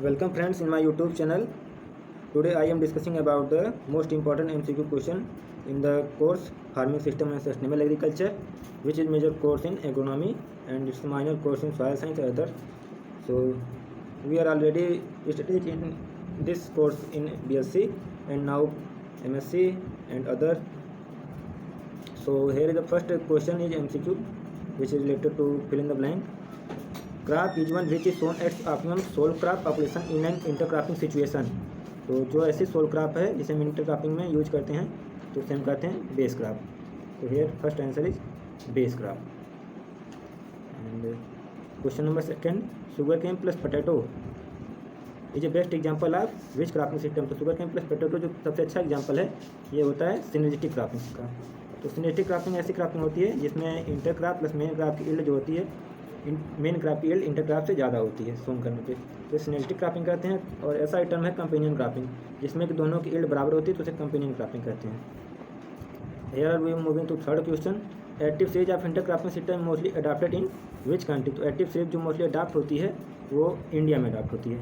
Welcome friends in my YouTube channel. Today I am discussing about the most important MCQ question in the course Farming System and Sustainable Agriculture, which is major course in agronomy and it's minor course in soil science and other. So we are already studied in this course in BSc and now MSc and other. So here is the first question is MCQ, which is related to fill in the blank. Crop is one which is sown at its optimum sole crop population in an intercropping situation. तो जो ऐसी soul crop है जिसे हम intercropping में use करते हैं तो उसे हम कहते हैं बेस क्रॉप। तो here first answer is base crop. And question number second, sugar cane plus potato is a best example of which cropping system. तो शुगर केन प्लस पोटैटो जो सबसे अच्छा एग्जांपल है ये होता है सिनर्जिस्टिक क्रॉपिंग का। तो सिनर्जिस्टिक क्रॉपिंग ऐसी क्रॉपिंग होती है जिसमें इंटरक्रॉप प्लस मेन क्रॉप की यील्ड जो होती है मेन क्रॉप की यील्ड इंटरक्रॉप से ज़्यादा होती है सोन करने पे, तो सिनर्जिस्टिक क्रॉपिंग कहते हैं। और ऐसा आइटम है कंपेनियन क्रॉपिंग जिसमें कि दोनों की यील्ड बराबर होती है तो उसे कंपेनियन क्रॉपिंग कहते हैं। Here are we moving to third question, active series of intercropping system mostly adopted in which country. तो एक्टिव सीरीज जो मोस्टली अडॉप्ट होती है वो इंडिया में अडॉप्ट होती है।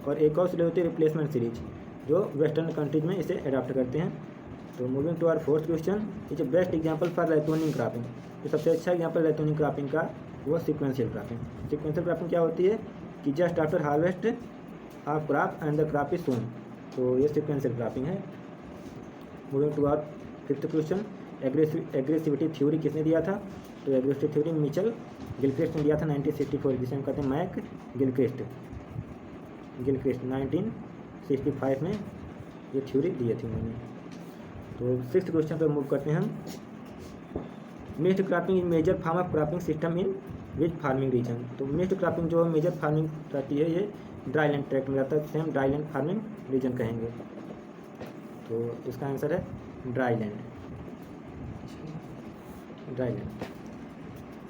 और एक और सीरीज होती है रिप्लेसमेंट सीरीज जो वेस्टर्न कंट्रीज में इसे अडॉप्ट करते हैं। तो moving to our fourth question, is best example for ratooning cropping. तो सबसे अच्छा एग्जाम्पल रैतोनिंग क्रॉपिंग का वो सीक्वेंशियल क्रॉपिंग। सीक्वेंशियल क्रॉपिंग क्या होती है कि just after harvest of crop and the crop is sown, तो ये सीक्वेंशियल क्रॉपिंग है। Moving to our fifth question, aggressivity theory किसने दिया था। तो एग्रेसिविटी थ्योरी मिचेल गिलक्रिस्ट ने दिया था 1964, जिसे हम कहते हैं मैक गिलक्रिस्ट 1965 में ये थ्योरी दी थी उन्होंने। तो सिक्स्थ क्वेश्चन पर मूव करते हैं हम, mixed cropping is major form of cropping system in which farming region. तो मिक्स्ड क्रॉपिंग जो मेजर फार्मिंग रहती है ये ड्राई लैंड ट्रैक्ट में रहता है, जिसे हम ड्राई लैंड फार्मिंग रीजन कहेंगे। तो इसका आंसर है dry land.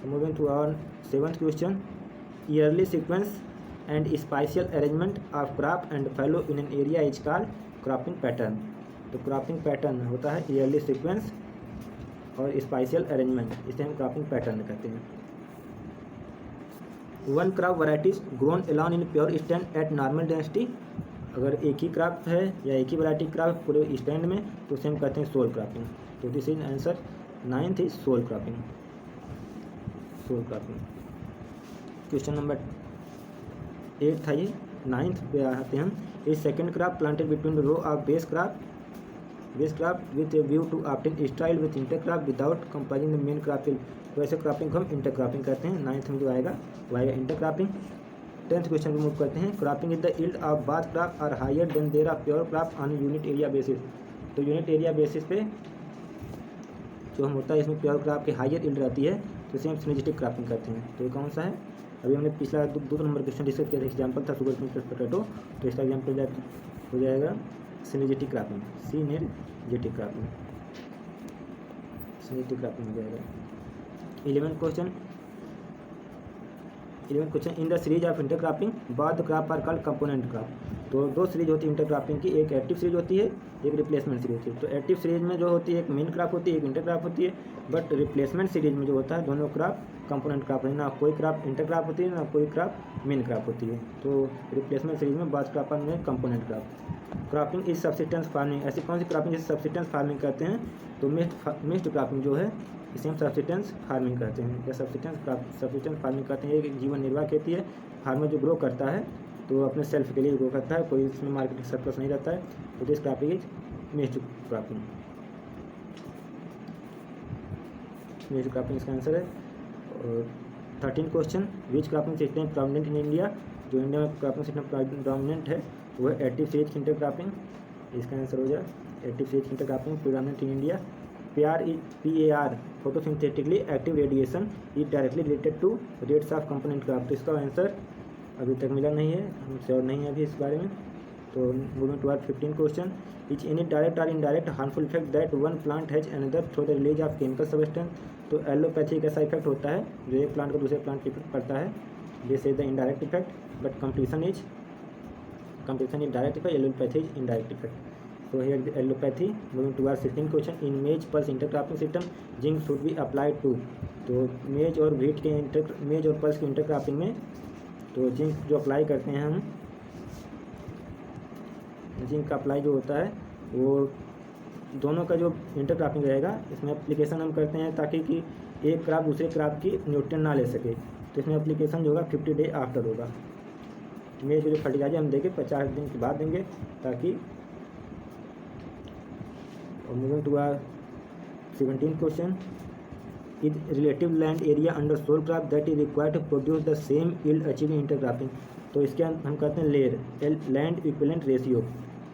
Moving to our seventh question, yearly sequence and spatial arrangement of crop and fallow in an area is called cropping pattern. तो क्रॉपिंग पैटर्न होता है ईयरली सीक्वेंस और स्पाइशियल arrangement, इसे हम क्रॉपिंग पैटर्न कहते हैं। One crop varieties grown alone in pure stand at normal density. अगर एक ही क्रॉप है या एक ही वैरायटी क्रॉप पूरे स्टैंड में तो उसे हम कहते हैं सोल क्रॉपिंग। तो this is answer ninth is sole cropping. Question number 8 था ये, नाइन्थ पे आते हैं हम। Is second crop planted between the row of base crop with a view to obtain style with intercrop without comparing the main crop field. तो ऐसे cropping को हम इंटरक्रॉपिंग कहते हैं। नाइन्थ में जो आएगा वो आएगा इंटरक्रॉपिंग। 10th क्वेश्चन को मूव करते हैं, cropping is the yield of both crop are higher than their of pure crop on unit area basis. तो यूनिट एरिया बेसिस पे जो हम होता है इसमें प्योर क्रॉप की हायर यील्ड रहती है तो इसे हम सिनर्जिस्टिक क्रॉपिंग करते हैं। तो ये कौन सा है, अभी हमने पिछला दो नंबर क्वेश्चन डिस्कस किया था, एग्जाम्पल था शुगर केन प्लस पोटैटो, तो इसका एग्जाम्पल हो जाएगा सिनर्जिस्टिक क्रॉपिंग, सिनर्जिस्टिक क्रॉपिंग हो जाएगा। 11th question, in the series of intercropping both crop are called component crop. तो दो सीरीज होती है इंटरक्रॉपिंग की, एक एक्टिव सीरीज होती है एक रिप्लेसमेंट सीरीज होती है। तो एक्टिव सीरीज में जो होती है एक मेन क्रॉप होती है एक इंटरक्रॉप होती है, बट रिप्लेसमेंट सीरीज में जो होता है दोनों क्रॉप कंपोनेंट क्रॉप है, ना कोई क्रॉप इंटरक्रॉप होती है ना कोई क्रॉप मेन क्रॉप होती है। तो रिप्लेसमेंट सीरीज में बोथ क्रॉप में component crop. Cropping is subsistence farming, ऐसी कौन सी क्रॉपिंग जिसे सब्सिस्टेंस फार्मिंग कहते हैं। तो मिक्स्ड क्रॉपिंग जो है इसे हम सब्सिस्टेंस फार्मिंग कहते हैं या सब्सिस्टेंस फार्मिंग कहते हैं। एक जीवन निर्वाह खेती है, फार्मर जो ग्रो करता है तो अपने सेल्फ के लिए ग्रो करता है, कोई इसमें मार्केटिंग सरप्लस नहीं रहता है। तो this cropping is mixed cropping. इसका आंसर है। 13 question, which cropping system prominent in India. जो इंडिया में क्रॉपिंग सिस्टम प्रोमिनेंट है वो है एक्टिव सीरीज इंटरक्रॉपिंग। इसका आंसर हो जाए active series intercropping prominent in India. PAR photosynthetically active radiation is directly related to rates of component crop. तो इसका आंसर अभी तक मिला नहीं है, हम श्योर नहीं है अभी इस बारे में। तो moving to our 15 question, is any direct or indirect harmful effect that one plant has another through the release of chemical substance. तो एलोपैथी एक ऐसा इफेक्ट होता है जो एक प्लांट को दूसरे प्लांट पर इफेक्ट पड़ता है, this is the indirect effect, but competition is direct effect, allopathy is indirect effect. So here the allopathy. Moving to our 16th question, in maize pulse intercropping system zinc should be applied to। तो मेज और wheat के मेज और pulse की intercropping में तो zinc जो अप्लाई करते हैं हम मल्चिंग का अप्लाई जो होता है वो दोनों का जो इंटरक्रॉपिंग रहेगा, इसमें एप्लीकेशन हम करते हैं ताकि कि एक क्रॉप दूसरे क्रॉप की न्यूट्रिएंट ना ले सके। तो इसमें एप्लीकेशन जो होगा 50 डे आफ्टर होगा। मेरे जो फर्टिलाइजर हम देंगे 50 दिन के बाद देंगे ताकि। Moving to our 17 question, is relative land area under sole crop that is required to produce the same yield achieving intercropping. तो इसके हम कहते हैं लेयर, लैंड इक्विवेलेंट रेशियो।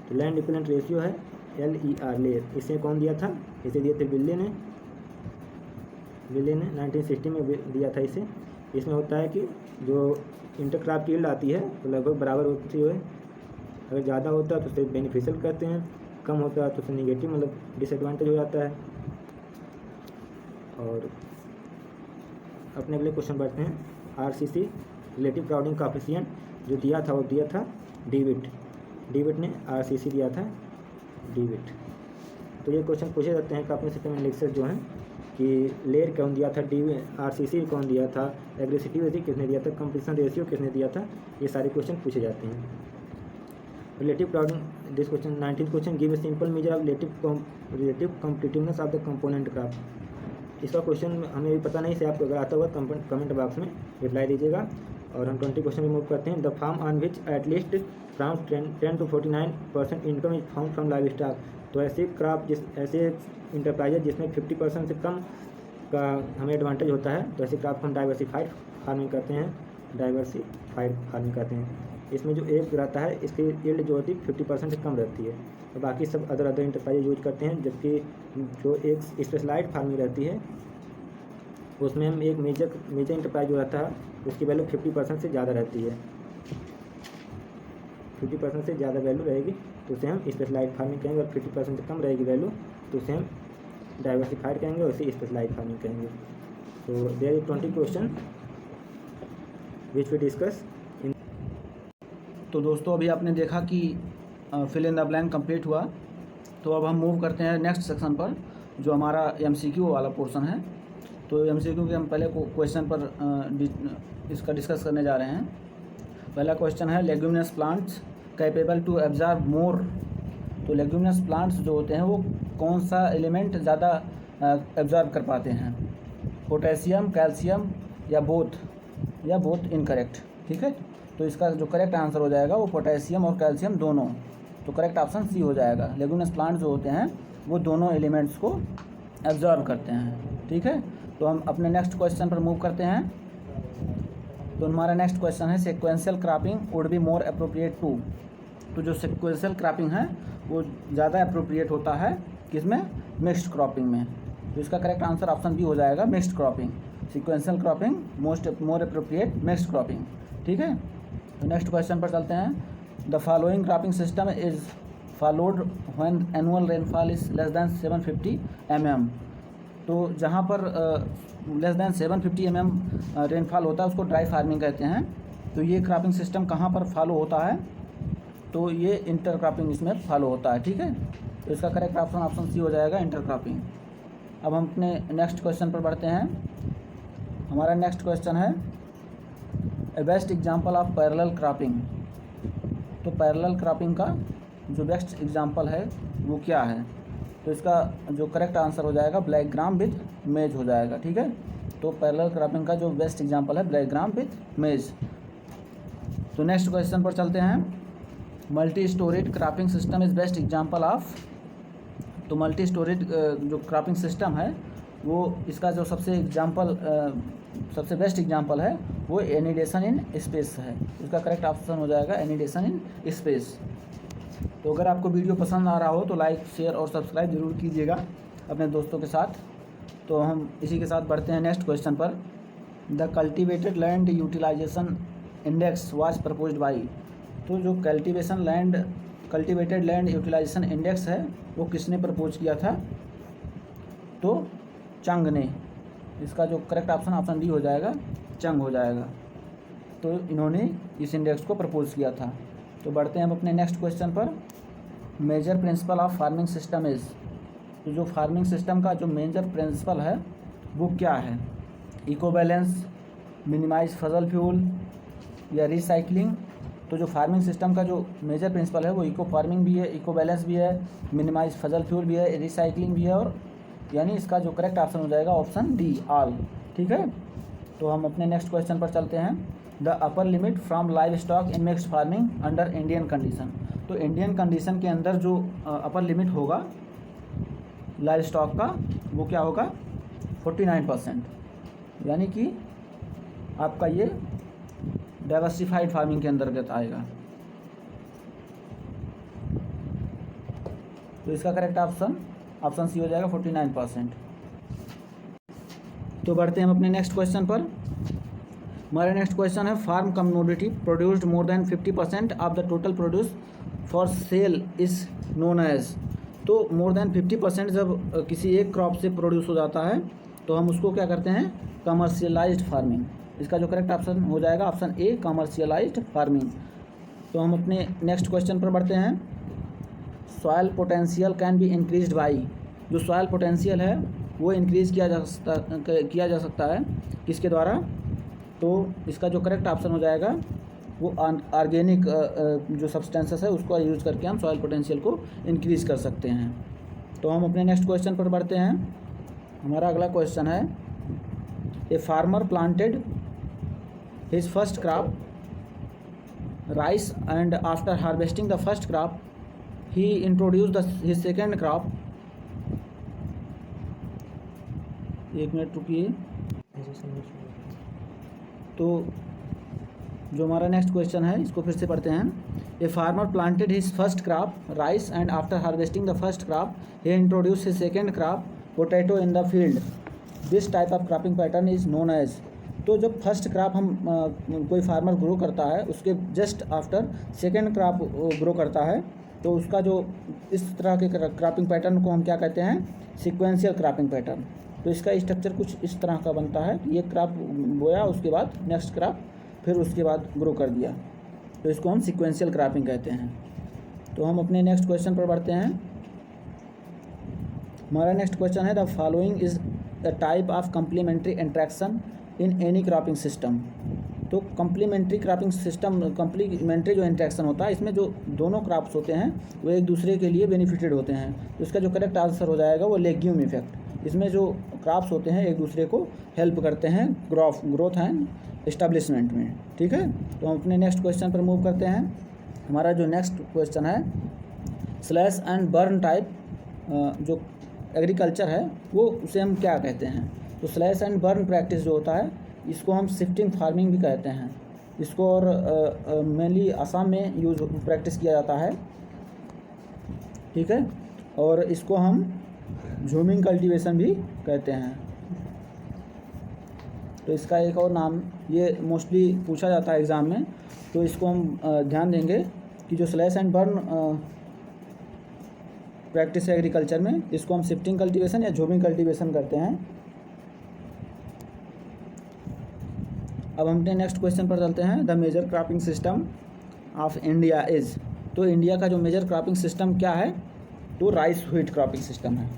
तो लैंड इक्विवेलेंट रेशियो है LER, लेयर। इसे कौन दिया था? इसे दिए थे बिल्ले ने 1960 में दिया था इसे। इसमें होता है कि जो इंटरक्रॉप की यील्ड आती है तो लगभग बराबर होती है। अगर ज़्यादा होता है तो उसे बेनिफिशियल कहते हैं, कम होता है तो उसे निगेटिव मतलब डिसएडवांटेज हो जाता है। और अपने अगले क्वेश्चन बढ़ते हैं। RCC रिलेटिव क्राउडिंग कोएफिशिएंट जो दिया था वो दिया था डीविट ने RCC दिया था डीविट। तो ये क्वेश्चन पूछे जाते हैं कि अपने सिस्टम एनालिसिस जो हैं कि लेयर कौन दिया था, RCC कौन दिया था, एग्रेसिविटी किसने दिया था, कंपटीशन रेशियो किसने दिया था, ये सारे क्वेश्चन पूछे जाते हैं। Relative crowding this question 19th question, give a simple measure of relative competitiveness of the component crop. इसका क्वेश्चन हमें भी पता नहीं से, आपको अगर आता हुआ कमेंट बॉक्स में रिप्लाई दीजिएगा। और हम 20 क्वेश्चन रिमूव करते हैं। The farm on which at least from 10 to 49% income is found from livestock. तो ऐसे क्रॉप ऐसे इंटरप्राइजेज जिसमें 50% से कम का हमें एडवांटेज होता है, तो ऐसे क्रॉप हम डाइवर्सिफाइड फार्मिंग करते हैं। इसमें जो एक रहता है इसकी यील्ड जो होती है 50% से कम रहती है, और बाकी सब अदर इंटरप्राइजेज यूज करते हैं। जबकि जो एक स्पेशलाइज्ड फार्मिंग रहती है उसमें हम एक मेजर इंटरप्राइज जो रहता है उसकी वैल्यू 50% से ज़्यादा रहती है। 50% से ज़्यादा वैल्यू रहेगी तो उसे हम स्पेशलाइज्ड फार्मिंग कहेंगे, और 50% से कम रहेगी वैल्यू तो उसे हम डाइवर्सिफाइड कहेंगे, और उसे स्पेशलाइज्ड फार्मिंग कहेंगे। तो there is 20 question which we discuss in. तो दोस्तों अभी आपने देखा कि fill in the blank complete हुआ। तो अब हम मूव करते हैं नेक्स्ट सेक्शन पर जो हमारा MCQ वाला पोर्शन है। तो MCQ के हम पहले क्वेश्चन पर इसका डिस्कस करने जा रहे हैं। पहला क्वेश्चन है leguminous plants capable to absorb more. तो लेग्यूमिनस प्लांट्स जो होते हैं वो कौन सा एलिमेंट ज़्यादा एब्जॉर्ब कर पाते हैं? पोटेशियम, कैल्शियम या बोथ इनकरेक्ट। ठीक है, तो इसका जो करेक्ट आंसर हो जाएगा वो पोटेशियम और कैल्शियम दोनों। तो करेक्ट ऑप्शन सी हो जाएगा। लेग्यूमिनस प्लांट जो होते हैं वो दोनों एलिमेंट्स को एब्जॉर्ब करते हैं। ठीक है, तो हम अपने नेक्स्ट क्वेश्चन पर मूव करते हैं। तो हमारा नेक्स्ट क्वेश्चन है sequential cropping would be more appropriate to. तो जो सिक्वेंशियल क्रॉपिंग है वो ज़्यादा अप्रोप्रिएट होता है किसमें? मिक्स्ड क्रॉपिंग में। तो इसका करेक्ट आंसर ऑप्शन बी हो जाएगा mixed cropping. Sequential cropping more appropriate mixed cropping. ठीक है, तो नेक्स्ट क्वेश्चन पर चलते हैं। The following cropping system is followed when annual rainfall is less than 750 mm। तो जहाँ पर लेस दैन 750 mm रेनफॉल होता है उसको ड्राई फार्मिंग कहते हैं। तो ये क्रॉपिंग सिस्टम कहाँ पर फॉलो होता है? तो ये इंटर क्रॉपिंग इसमें फॉलो होता है। ठीक है, तो इसका करेक्ट ऑप्शन सी हो जाएगा इंटर क्रॉपिंग। अब हम अपने नेक्स्ट क्वेश्चन पर बढ़ते हैं। हमारा नेक्स्ट क्वेश्चन है ए best example of parallel cropping. तो पैरेलल क्रॉपिंग का जो बेस्ट एग्जाम्पल है वो क्या है? तो इसका जो करेक्ट आंसर हो जाएगा ब्लैक ग्राम विथ मेज हो जाएगा। ठीक है, तो पैरेलल क्रॉपिंग का जो बेस्ट एग्जांपल है ब्लैक ग्राम विथ मेज। तो नेक्स्ट क्वेश्चन पर चलते हैं। Multi storage cropping system is best example of. तो मल्टी स्टोरेज जो क्रॉपिंग सिस्टम है वो इसका जो सबसे बेस्ट एग्जांपल है वो एनिडेशन इन स्पेस है। इसका करेक्ट ऑप्शन हो जाएगा एनिडेशन इन स्पेस। तो अगर आपको वीडियो पसंद आ रहा हो तो लाइक, शेयर और सब्सक्राइब जरूर कीजिएगा अपने दोस्तों के साथ। तो हम इसी के साथ बढ़ते हैं नेक्स्ट क्वेश्चन पर। The cultivated land utilization index was proposed by. तो जो कल्टिवेटेड लैंड यूटिलाइजेशन इंडेक्स है वो किसने प्रपोज किया था? तो चंग ने। इसका जो करेक्ट ऑप्शन डी हो जाएगा, चंग हो जाएगा। तो इन्होंने इस इंडेक्स को प्रपोज किया था। तो बढ़ते हैं हम अपने नेक्स्ट क्वेश्चन पर। Major principal of farming system is. तो जो फार्मिंग सिस्टम का जो मेजर प्रिंसिपल है वो क्या है? इको बैलेंस, मिनिमाइज फसल फ्यूल या रिसाइकलिंग तो जो फार्मिंग सिस्टम का जो मेजर प्रिंसिपल है वो इको फार्मिंग भी है, इको बैलेंस भी है, मिनिमाइज फजल फ्यूल भी है, रिसाइकलिंग भी है, और यानी इसका जो करेक्ट ऑप्शन हो जाएगा ऑप्शन डी, ऑल। ठीक है, तो हम अपने नेक्स्ट क्वेश्चन पर चलते हैं। The upper limit from live stock in mixed farming under Indian condition. तो इंडियन कंडीशन के अंदर जो अपर लिमिट होगा लाइव स्टॉक का वो क्या होगा, 49%, यानी कि आपका ये डाइवर्सिफाइड फार्मिंग के अंतर्गत आएगा। तो इसका करेक्ट ऑप्शन सी हो जाएगा 49%। तो बढ़ते हैं हम अपने नेक्स्ट क्वेश्चन पर। हमारा नेक्स्ट क्वेश्चन है, farm commodity produced more than 50% of the total produce for sale is known as. तो मोर देन 50% जब किसी एक क्रॉप से प्रोड्यूस हो जाता है तो हम उसको क्या करते हैं, कमर्शियलाइज्ड फार्मिंग। इसका जो करेक्ट ऑप्शन हो जाएगा ऑप्शन ए, कमर्शियलाइज्ड फार्मिंग। तो हम अपने नेक्स्ट क्वेश्चन पर बढ़ते हैं। Soil potential can be increased by. जो सॉयल पोटेंशियल है वो इंक्रीज़ किया जा सकता है किसके द्वारा, तो इसका जो करेक्ट ऑप्शन हो जाएगा वो ऑर्गेनिक जो सब्सटेंसेस है उसको यूज़ करके हम सॉयल पोटेंशियल को इंक्रीज़ कर सकते हैं। तो हम अपने नेक्स्ट क्वेश्चन पर बढ़ते हैं। हमारा अगला क्वेश्चन है, ए farmer planted his first crop rice and after harvesting the first crop he introduce his second crop. एक मिनट रुकिए। तो जो हमारा नेक्स्ट क्वेश्चन है इसको फिर से पढ़ते हैं। A farmer planted his first crop rice and after harvesting the first crop he introduce his second crop potato in the field. This type of cropping pattern is known as. तो जब first crop हम कोई farmer grow करता है उसके just after second crop grow करता है तो उसका जो इस तरह के क्रॉपिंग पैटर्न को हम क्या कहते हैं, सीक्वेंशियल क्रॉपिंग पैटर्न। तो इसका स्ट्रक्चर कुछ इस तरह का बनता है, ये क्रॉप बोया उसके बाद नेक्स्ट क्रॉप फिर उसके बाद ग्रो कर दिया, तो इसको हम सीक्वेंशियल क्रॉपिंग कहते हैं। तो हम अपने नेक्स्ट क्वेश्चन पर बढ़ते हैं। हमारा नेक्स्ट क्वेश्चन है, the following is a type of complementary interaction in any cropping system. तो कम्प्लीमेंट्री क्रॉपिंग सिस्टम, कम्प्लीमेंट्री जो इंट्रैक्शन होता है इसमें जो दोनों क्रॉप्स होते हैं वो एक दूसरे के लिए बेनिफिटेड होते हैं। तो इसका जो करेक्ट आंसर हो जाएगा वो लेग्यूम इफेक्ट। इसमें जो क्रॉप्स होते हैं एक दूसरे को हेल्प करते हैं ग्रोथ एंड एस्टेब्लिशमेंट में। ठीक है, तो हम अपने नेक्स्ट क्वेश्चन पर मूव करते हैं। हमारा जो नेक्स्ट क्वेश्चन है, स्लैश एंड बर्न टाइप जो एग्रीकल्चर है वो उसे हम क्या कहते हैं। तो स्लैश एंड बर्न प्रैक्टिस जो होता है इसको हम शिफ्टिंग फार्मिंग भी कहते हैं। इसको और मेनली असम में यूज प्रैक्टिस किया जाता है। ठीक है, और इसको हम झूमिंग कल्टीवेशन भी कहते हैं। तो इसका एक और नाम, ये मोस्टली पूछा जाता है एग्ज़ाम में, तो इसको हम ध्यान देंगे कि जो स्लैश एंड बर्न प्रैक्टिस है एग्रीकल्चर में, इसको हम शिफ्टिंग कल्टीवेशन या झूमिंग कल्टीवेशन करते हैं। अब हम अपने नेक्स्ट क्वेश्चन पर चलते हैं। The major cropping system of India is. तो इंडिया का जो मेजर क्रॉपिंग सिस्टम क्या है, तो राइस व्हीट क्रॉपिंग सिस्टम है।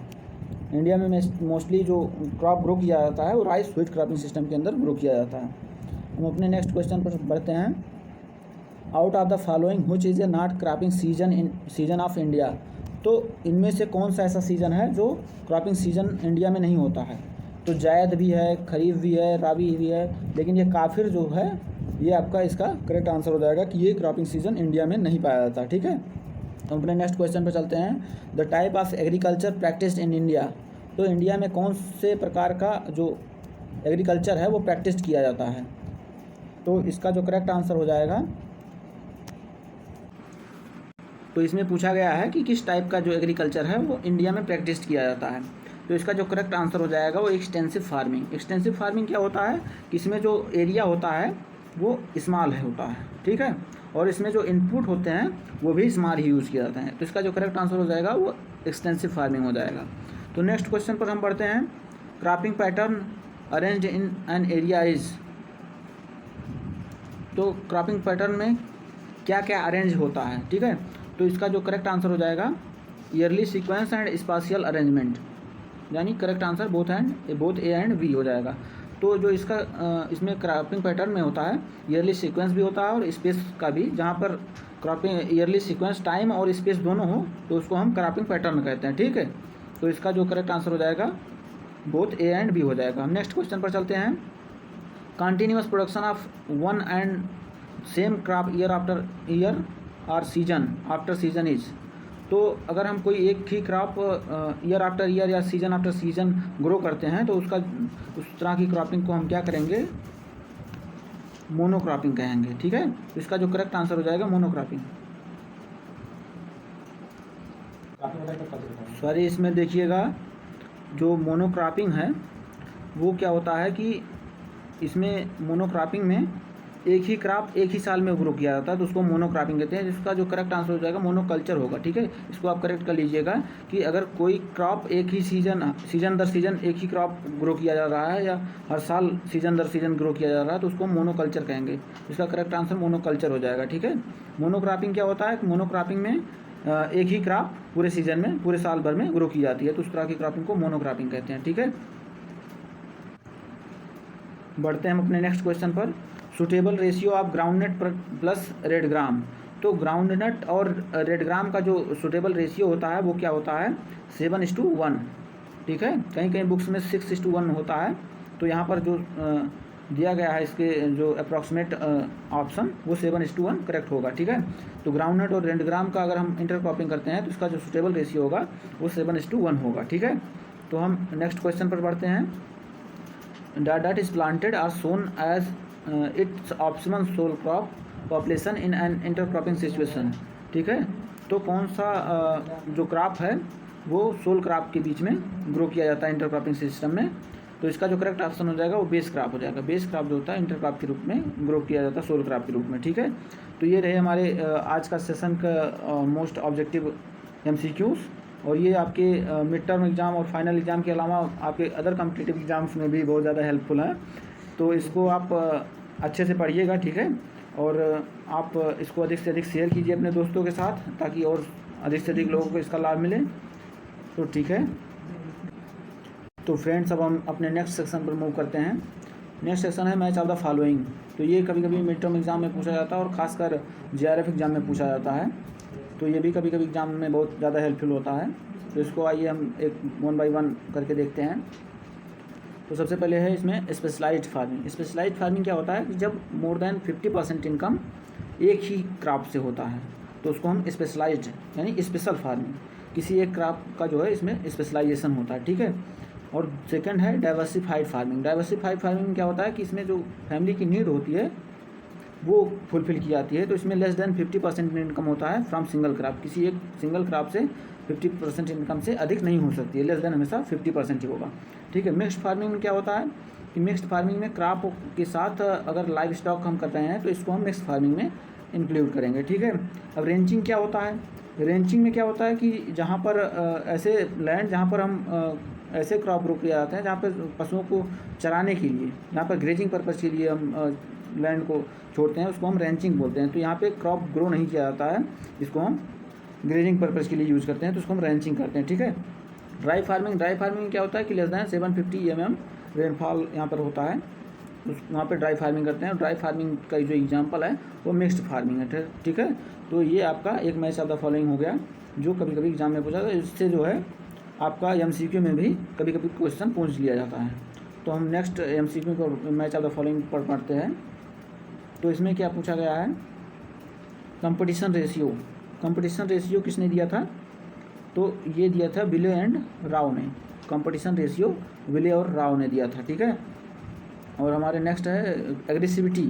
इंडिया में मोस्टली जो क्रॉप ग्रो किया जाता है वो राइस व्हीट क्रॉपिंग सिस्टम के अंदर ग्रो किया जाता है। हम अपने नेक्स्ट क्वेश्चन पर बढ़ते हैं। Out of the following which is a not cropping season of India. तो इनमें से कौन सा ऐसा सीज़न है जो क्रॉपिंग सीजन इंडिया में नहीं होता है। तो जायद भी है, खरीफ भी है, राबी भी है, लेकिन ये काफिर जो है ये आपका इसका करेक्ट आंसर हो जाएगा कि ये क्रॉपिंग सीजन इंडिया में नहीं पाया जाता। ठीक है, तो अपने नेक्स्ट क्वेश्चन पर चलते हैं। The type of agriculture practised in India. तो इंडिया में कौन से प्रकार का जो एग्रीकल्चर है वो प्रैक्टिस किया जाता है। तो इसका जो करेक्ट आंसर हो जाएगा, तो इसमें पूछा गया है कि किस टाइप का जो एग्रीकल्चर है वो इंडिया में प्रैक्टिस किया जाता है। तो इसका जो करेक्ट आंसर हो जाएगा वो एक्सटेंसिव फार्मिंग। एक्सटेंसिव फार्मिंग क्या होता है कि इसमें जो एरिया होता है वो स्मॉल है होता है। ठीक है, और इसमें जो इनपुट होते हैं वो भी स्मॉल ही यूज़ किए जाते हैं। तो इसका जो करेक्ट आंसर हो जाएगा वो एक्सटेंसिव फार्मिंग हो जाएगा। तो नेक्स्ट क्वेश्चन पर हम बढ़ते हैं। Cropping pattern arranged in an area is. तो क्रॉपिंग पैटर्न में क्या क्या अरेंज होता है। ठीक है, तो इसका जो करेक्ट आंसर हो जाएगा yearly sequence and spatial arrangement, यानी correct answer both A and B हो जाएगा। तो जो इसका इसमें क्रॉपिंग पैटर्न में होता है ईयरली सीक्वेंस भी होता है और स्पेस का भी, जहाँ पर क्रॉपिंग ईयरली सीक्वेंस टाइम और स्पेस दोनों हो तो उसको हम क्रॉपिंग पैटर्न कहते हैं, ठीक है। तो इसका जो करेक्ट आंसर हो जाएगा बोथ ए एंड बी हो जाएगा। हम नेक्स्ट क्वेश्चन पर चलते हैं। Continuous production of one and same crop year after year और सीजन आफ्टर सीजन इज। तो अगर हम कोई एक ही क्रॉप ईयर आफ्टर ईयर या सीजन आफ्टर सीजन ग्रो करते हैं तो उस तरह की क्रॉपिंग को हम क्या करेंगे, मोनोक्रॉपिंग कहेंगे, ठीक है। तो इसका जो करेक्ट आंसर हो जाएगा मोनोक्रॉपिंग। सॉरी, इसमें देखिएगा जो मोनोक्रॉपिंग है वो क्या होता है कि इसमें मोनोक्रॉपिंग में एक ही क्रॉप एक ही साल में ग्रो किया जाता है तो उसको मोनोक्रॉपिंग कहते हैं, जिसका जो करेक्ट आंसर हो जाएगा मोनोकल्चर होगा, ठीक है। इसको आप करेक्ट कर लीजिएगा कि अगर कोई क्रॉप एक ही सीजन दर सीजन एक ही क्रॉप ग्रो किया जा रहा है या हर साल सीजन दर सीजन ग्रो किया जा रहा है तो उसको मोनोकल्चर कहेंगे। इसका करेक्ट आंसर मोनोकल्चर हो जाएगा, ठीक है। मोनोक्रॉपिंग क्या होता है, मोनोक्रॉपिंग में एक ही क्रॉप पूरे सीजन में पूरे साल भर में ग्रो की जाती है तो उस तरह की क्रॉपिंग को मोनोक्रॉपिंग कहते हैं, ठीक है। बढ़ते हैं हम अपने नेक्स्ट क्वेश्चन पर। Suitable ratio of groundnut plus red ग्राम। तो ग्राउंडनट और रेड ग्राम का जो सुटेबल रेशियो होता है वो क्या होता है, 7:1, ठीक है। कहीं कहीं बुक्स में 6:1 होता है, तो यहाँ पर जो दिया गया है इसके जो अप्रॉक्सीमेट ऑप्शन वो 7:1 करेक्ट होगा, ठीक है। तो ग्राउंडनट और रेड ग्राम का अगर हम इंटरक्रॉपिंग करते हैं तो इसका जो सुटेबल रेशियो होगा वो 7:1 होगा, ठीक है। तो हम नेक्स्ट क्वेश्चन पर बढ़ते हैं। that is planted are shown as its optimum sole crop population in an intercropping situation, ठीक है। तो कौन सा जो क्रॉप है वो सोल क्रॉप के बीच में ग्रो किया जाता है इंटरक्रॉपिंग सिस्टम में, तो इसका जो करेक्ट ऑप्शन हो जाएगा वो बेस क्रॉप हो जाएगा। बेस क्रॉप जो होता है इंटरक्रॉप के रूप में ग्रो किया जाता है सोल क्रॉप के रूप में, ठीक है। तो ये रहे हमारे आज का सेशन का मोस्ट ऑब्जेक्टिव MCQs, और ये आपके मिड टर्म एग्ज़ाम और फाइनल एग्ज़ाम के अलावा आपके अदर कॉम्पिटिटिव एग्ज़ाम्स में भी बहुत ज़्यादा हेल्पफुल है। तो इसको आप अच्छे से पढ़िएगा, ठीक है। और आप इसको अधिक से अधिक शेयर कीजिए अपने दोस्तों के साथ ताकि और अधिक से अधिक लोगों को इसका लाभ मिले, तो ठीक है। तो फ्रेंड्स, अब हम अपने नेक्स्ट सेक्शन पर मूव करते हैं। नेक्स्ट सेक्शन है मैच ऑफ द फॉलोइंग। तो ये कभी कभी मिड टर्म एग्ज़ाम में पूछा जाता है और ख़ासकर JRF एग्ज़ाम में पूछा जाता है, तो ये भी कभी कभी एग्ज़ाम में बहुत ज़्यादा हेल्पफुल होता है। तो इसको आइए हम एक 1 बाय 1 करके देखते हैं। तो सबसे पहले है इसमें स्पेशलाइज्ड फार्मिंग। स्पेशलाइज्ड फार्मिंग क्या होता है कि जब मोर देन 50% इनकम एक ही क्रॉप से होता है तो उसको हम स्पेशलाइज्ड यानी स्पेशल फार्मिंग, किसी एक क्रॉप का जो है इसमें स्पेशलाइजेशन होता है, ठीक है। और सेकंड है डाइवर्सिफाइड फार्मिंग। डाइवर्सिफाइड फार्मिंग में क्या होता है कि इसमें जो फैमिली की नीड होती है वो फुलफ़िल की जाती है, तो इसमें लेस देन 50% इनकम होता है फ्रॉम सिंगल क्रॉप। किसी एक सिंगल क्रॉप से 50% इनकम से अधिक नहीं हो सकती है, लेस देन हमेशा 50% ही होगा, ठीक है। मिक्स्ड फार्मिंग में क्या होता है कि मिक्स्ड फार्मिंग में क्रॉप के साथ अगर लाइव स्टॉक हम कर रहे हैं तो इसको हम मिक्स्ड फार्मिंग में इंक्लूड करेंगे, ठीक है। अब रेंचिंग क्या होता है, रेंचिंग में क्या होता है कि जहाँ पर ऐसे लैंड जहाँ पर हम ऐसे क्रॉप ग्रो किए जाते हैं जहाँ पर पशुओं को चराने के लिए, जहाँ पर ग्रेजिंग पर्पज़ के लिए हम लैंड को छोड़ते हैं उसको हम रेंचिंग बोलते हैं। तो यहाँ पे क्रॉप ग्रो नहीं किया जाता है, इसको हम ग्रेजिंग पर्पज़ के लिए यूज़ करते हैं तो उसको हम रेंचिंग करते हैं, ठीक है। ड्राई फार्मिंग क्या होता है कि लेस दैन 750 mm रेनफॉल यहाँ पर होता है, वहाँ पे ड्राई फार्मिंग करते हैं। ड्राई फार्मिंग का जो एग्जांपल है वो मिक्स्ड फार्मिंग है, ठीक है। तो ये आपका एक मैच ऑफ द फॉलोइंग हो गया जो कभी कभी एग्जाम में पूछा था, इससे जो है आपका MCQ में भी कभी कभी क्वेश्चन पूछ लिया जाता है। तो हम नेक्स्ट MCQ को मैच ऑफ द फॉलोइंग पर पढ़ते हैं। तो इसमें क्या पूछा गया है, कंपटीशन रेशियो किसने दिया था, तो ये दिया था विले एंड राव ने। कंपटीशन रेशियो विले और राव ने दिया था, ठीक है। और हमारे नेक्स्ट है एग्रेसिविटी।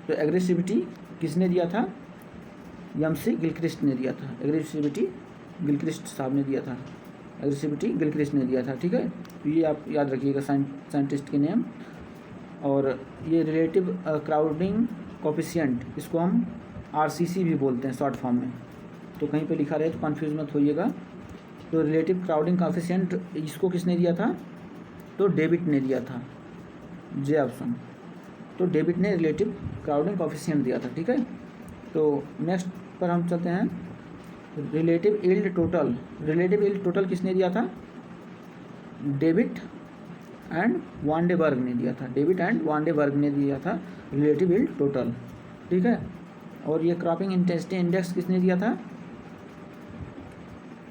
तो एग्रेसिविटी किसने दिया था, MC गिलक्रिस्ट ने दिया था। एग्रेसिविटी गिलक्रिस्ट साहब ने दिया था, एग्रेसिविटी गिलक्रिस्ट ने दिया था, ठीक है। तो ये आप याद रखिएगा साइंटिस्ट के नेम। और ये रिलेटिव क्राउडिंग कोफिशिएंट, इसको हम RCC भी बोलते हैं शॉर्ट फॉर्म में, तो कहीं पे लिखा रहे तो कन्फ्यूज मत होइएगा। तो रिलेटिव क्राउडिंग कोफिशिएंट इसको किसने दिया था, तो डेविड ने दिया था, J ऑप्शन। तो डेविड ने रिलेटिव क्राउडिंग कोफिशिएंट दिया था, ठीक है। तो नेक्स्ट पर हम चलते हैं, रिलेटिव यील्ड टोटल किसने दिया था, डेविड एंड वांडेबर्ग ने दिया था, डेविड एंड वांडेबर्ग ने दिया था रिलेटिव यील्ड टोटल, ठीक है। और ये क्रॉपिंग इंटेंसिटी इंडेक्स किसने दिया था,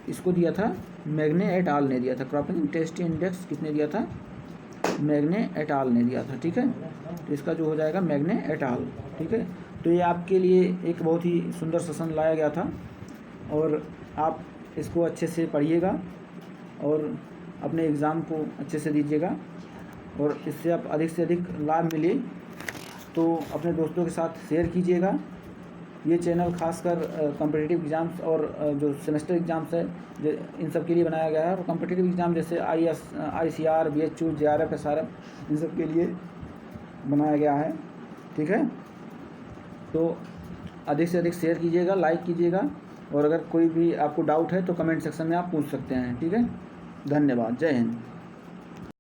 इसको दिया था मैग्ने एट आल ने दिया था। क्रॉपिंग इंटेंसिटी इंडेक्स किसने दिया था, मैग्ने एट आल ने दिया था, ठीक है। तो इसका जो हो जाएगा मैग्ने एट आल, ठीक है। तो ये आपके लिए एक बहुत ही सुंदर सेशन लाया गया था और आप इसको अच्छे से पढ़िएगा और अपने एग्ज़ाम को अच्छे से दीजिएगा और इससे आप अधिक से अधिक लाभ मिले तो अपने दोस्तों के साथ शेयर कीजिएगा। ये चैनल खासकर कॉम्पिटिटिव एग्ज़ाम्स और जो सेमेस्टर एग्ज़ाम्स है इन सब के लिए बनाया गया है। और कॉम्पिटिटिव एग्ज़ाम जैसे ICR, BHU, JRF, SRF इन सब के लिए बनाया गया है, ठीक है। तो अधिक से अधिक शेयर कीजिएगा, लाइक कीजिएगा और अगर कोई भी आपको डाउट है तो कमेंट सेक्शन में आप पूछ सकते हैं, ठीक है। धन्यवाद, जय हिंद।